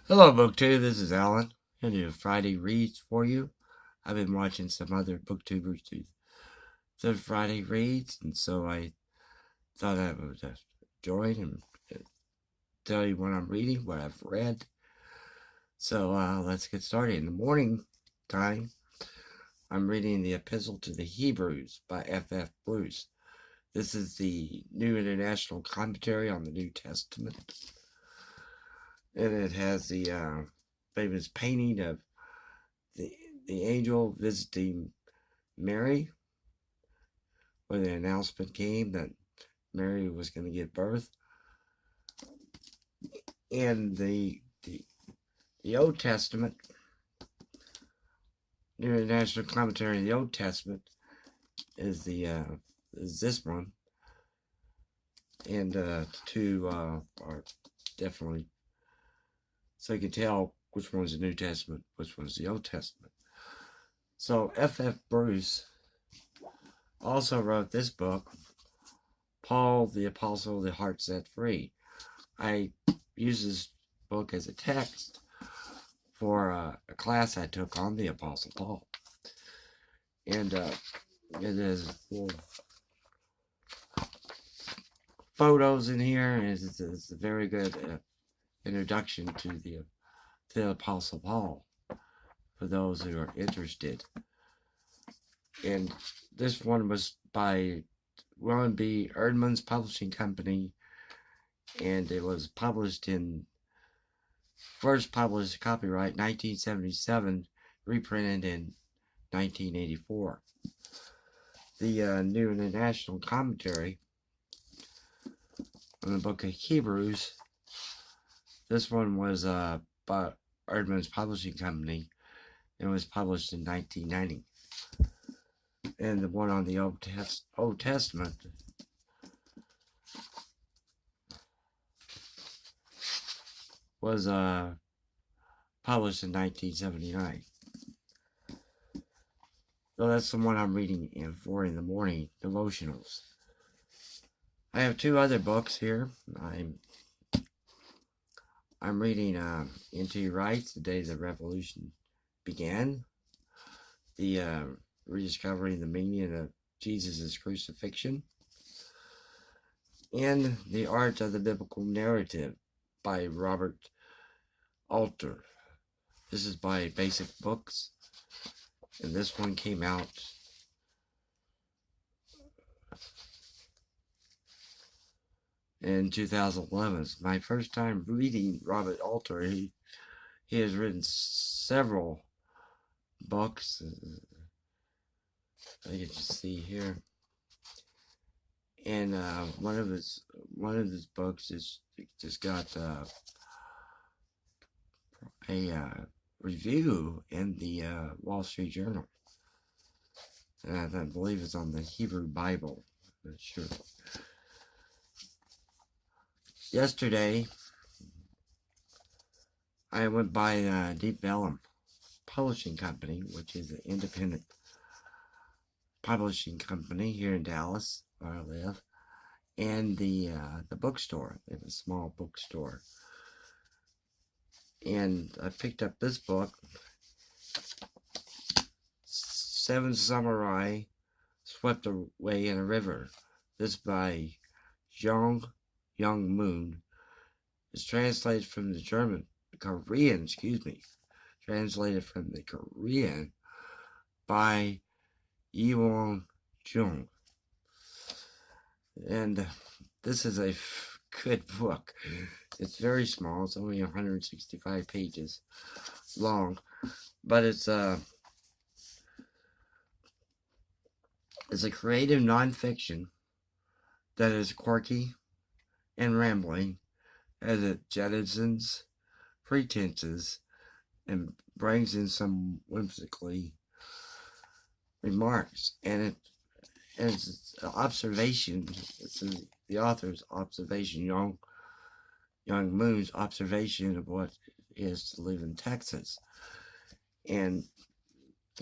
Hello, BookTube. This is Alan. I'm going to do Friday reads for you. I've been watching some other BookTubers do the Friday reads, and so I thought I would join and tell you what I'm reading, what I've read. So let's get started. In the morning time, I'm reading the Epistle to the Hebrews by F.F. Bruce. This is the New International Commentary on the New Testament. And it has the famous painting of the angel visiting Mary, where the announcement came that Mary was going to give birth. And the Old Testament, New International Commentary on the Old Testament, is is this one, and two are definitely, so you can tell which one's the New Testament, which one's the Old Testament. So F.F. Bruce also wrote this book, Paul the Apostle, the Heart Set Free. I use this book as a text for a class I took on the Apostle Paul. And it is full photos in here, and it's a very good introduction to the Apostle Paul for those who are interested. And this one was by William B. Erdman's Publishing Company, and it was first published copyright 1977, reprinted in 1984. The New International Commentary on the Book of Hebrews, this one was by Erdman's Publishing Company. It was published in 1990. And the one on the Old Testament was published in 1979. So that's the one I'm reading in the morning devotionals. I have two other books here. I'm reading Into Wright, The Day the Revolution Began, the Rediscovering the Meaning of Jesus' Crucifixion, and The Art of the Biblical Narrative by Robert Alter. This is by Basic Books, and this one came out in 2011. It's my first time reading Robert Alter. He has written several books. I can just see here, and one of his books is just got a review in the Wall Street Journal, and I believe it's on the Hebrew Bible. I'm not sure. Yesterday, I went by Deep Vellum Publishing Company, which is an independent publishing company here in Dallas, where I live, and the bookstore. They have a small bookstore, and I picked up this book, Seven Samurai Swept Away in a River. This by Jung Moon. It's translated from the Korean, translated from the Korean by Jung. And this is a good book. It's very small. It's only 165 pages long, but it's a creative nonfiction that is quirky and rambling as it jettisons pretenses and brings in some whimsically remarks, and it's an observation. It's the author's observation, Young Moon's observation of what it is to live in Texas, and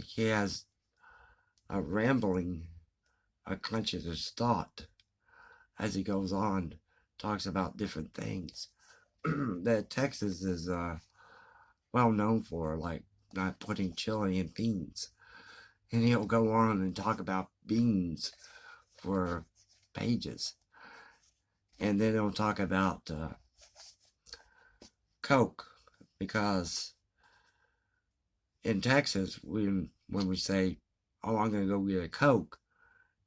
he has a rambling, a conscious thought as he goes on, talks about different things. That Texas is well known for, like not putting chili in beans. And he'll go on and talk about beans for pages. And then he'll talk about Coke, because in Texas, when we say, "Oh, I'm going to go get a Coke,"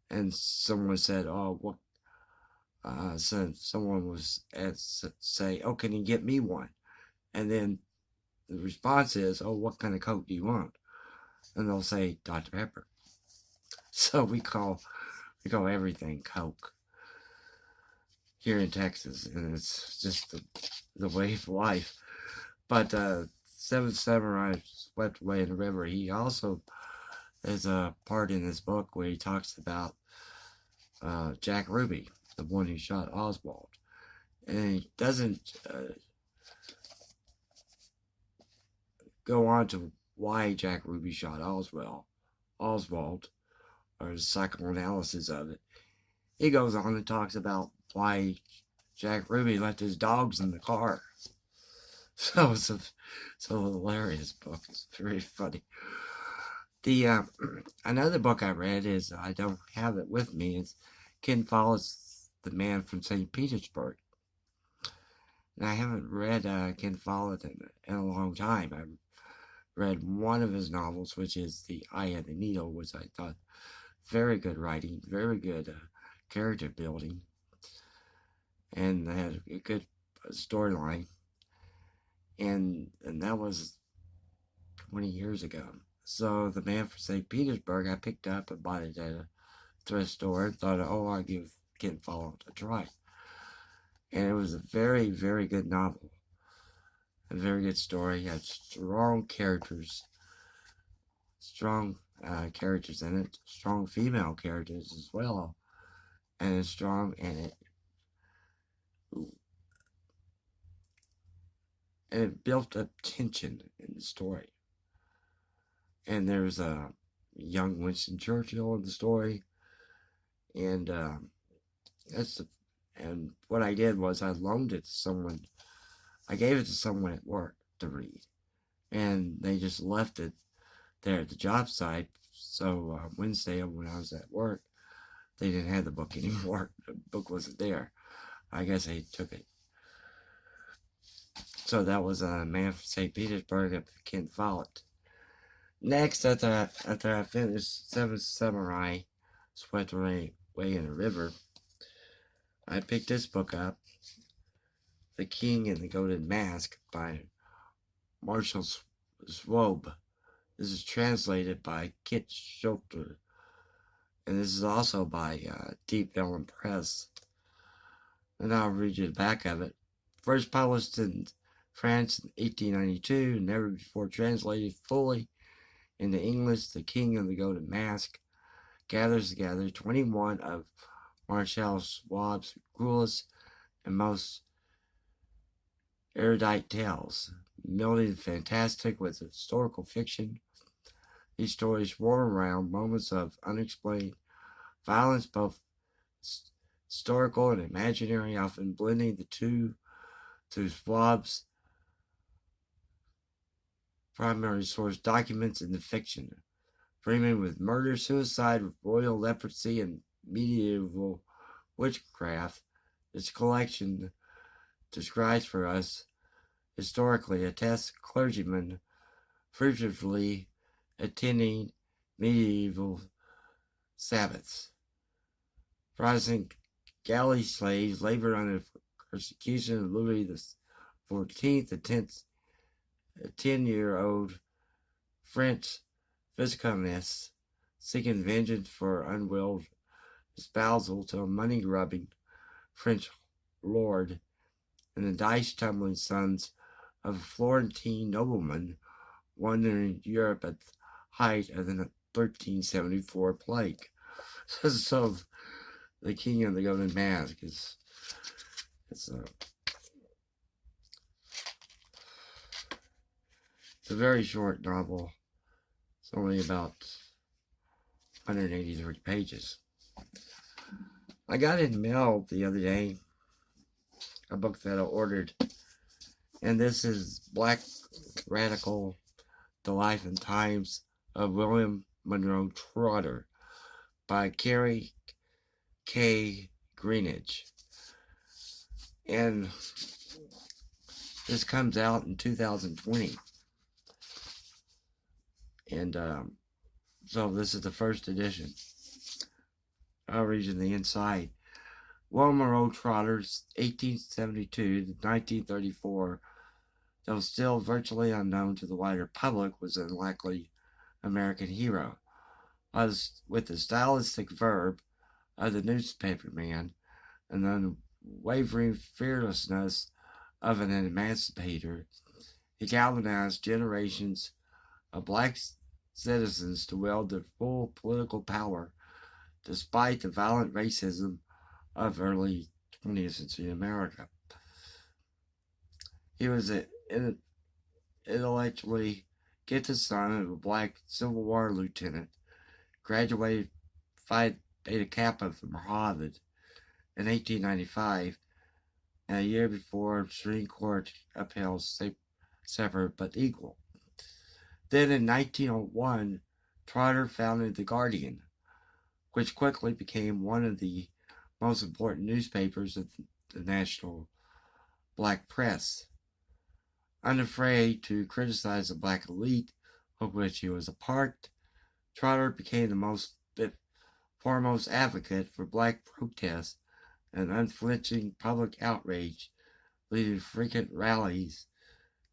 and someone said, "Oh, what?" So someone was say, "Oh, can you get me one?" And then the response is, "Oh, what kind of Coke do you want?" And they'll say Dr. Pepper. So we call everything Coke here in Texas, and it's just the way of life. But Seven Samurai Swept Away in the River, he also has a part in this book where he talks about Jack Ruby, the one who shot Oswald. And he doesn't go on to why Jack Ruby shot Oswald, or the psychoanalysis of it. He goes on and talks about why Jack Ruby left his dogs in the car. So it's a hilarious book. It's very funny. The another book I read is, I don't have it with me, is Ken Follett's The Man from St. Petersburg. And I haven't read Ken Follett in a long time. I read one of his novels, which is The Eye of the Needle, which I thought very good writing, very good character building, and they had a good storyline. And that was 20 years ago. So The Man from St. Petersburg, I picked up and bought it at a thrift store and thought, oh, I'll give Ken Follett a try. And it was a very, very good novel. A very good story. It had strong characters. Strong characters in it. Strong female characters as well. And it's strong, and it built up tension in the story. And there's a young Winston Churchill in the story. And and what I did was I loaned it to someone. I gave it to someone at work to read, and they just left it there at the job site. So Wednesday, when I was at work, they didn't have the book anymore. The book wasn't there. I guess they took it. So that was a Man from St. Petersburg of Ken Follett. Next, after I finished Seven Samurai Swept Away in a River, I picked this book up, The King and the Golden Mask by Marcel Schwob. This is translated by Kit Trotter, and this is also by Deep Vellum Press. And I'll read you the back of it. First published in France in 1892, never before translated fully into English, The King of the Golden Mask gathers together 21 of Marcel Schwab's cruelest and most erudite tales, melding fantastic with historical fiction. These stories swarm around moments of unexplained violence, both historical and imaginary, often blending the two through Schwab's primary source documents in the fiction, brimming with murder, suicide, royal leprosy, and medieval witchcraft. This collection describes for us historically a test clergyman furtively attending medieval Sabbaths. Protestant galley slaves labored under persecution of Louis XIV, a 10-year-old French Viscountess seeking vengeance for unwilled espousal to a money-grubbing French lord, and the dice-tumbling sons of a Florentine nobleman wandering Europe at the height of the 1374 plague. So, The King of the Golden Mask it's a very short novel. It's only about 183 pages. I got in mail the other day a book that I ordered, and this is Black Radical, The Life and Times of William Monroe Trotter by Kerri K. Greenidge. And this comes out in 2020. And so this is the first edition. I'll read you the inside. William Monroe Trotter's 1872 to 1934, though still virtually unknown to the wider public, was an unlikely American hero. With the stylistic verve of the newspaperman and the unwavering fearlessness of an emancipator, he galvanized generations of black citizens to wield their full political power despite the violent racism of early 20th century America. He was an intellectually gifted son of a black Civil War lieutenant, graduated Phi Beta Kappa from Harvard in 1895, and a year before Supreme Court upheld separate but equal. Then in 1901, Trotter founded The Guardian, which quickly became one of the most important newspapers of the national black press. Unafraid to criticize the black elite of which he was a part, Trotter became the foremost advocate for black protest and unflinching public outrage, leading frequent rallies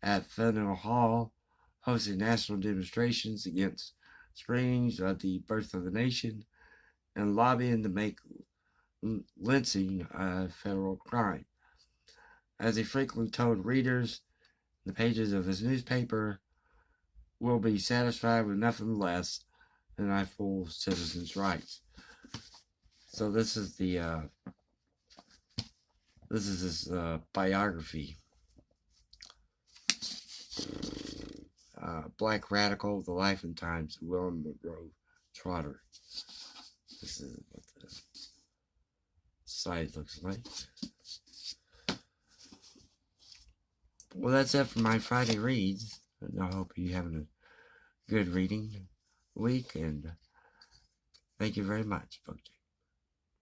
at Faneuil Hall, hosting national demonstrations against screenings of The Birth of a Nation, and lobbying to make lynching a federal crime. As he frequently told readers, the pages of his newspaper will be satisfied with nothing less than our full citizens' rights. So this is his biography. Black Radical, The Life and Times of William Monroe Trotter. This is what the side looks like. Well, that's it for my Friday reads. And I hope you're having a good reading week, and thank you very much, folks.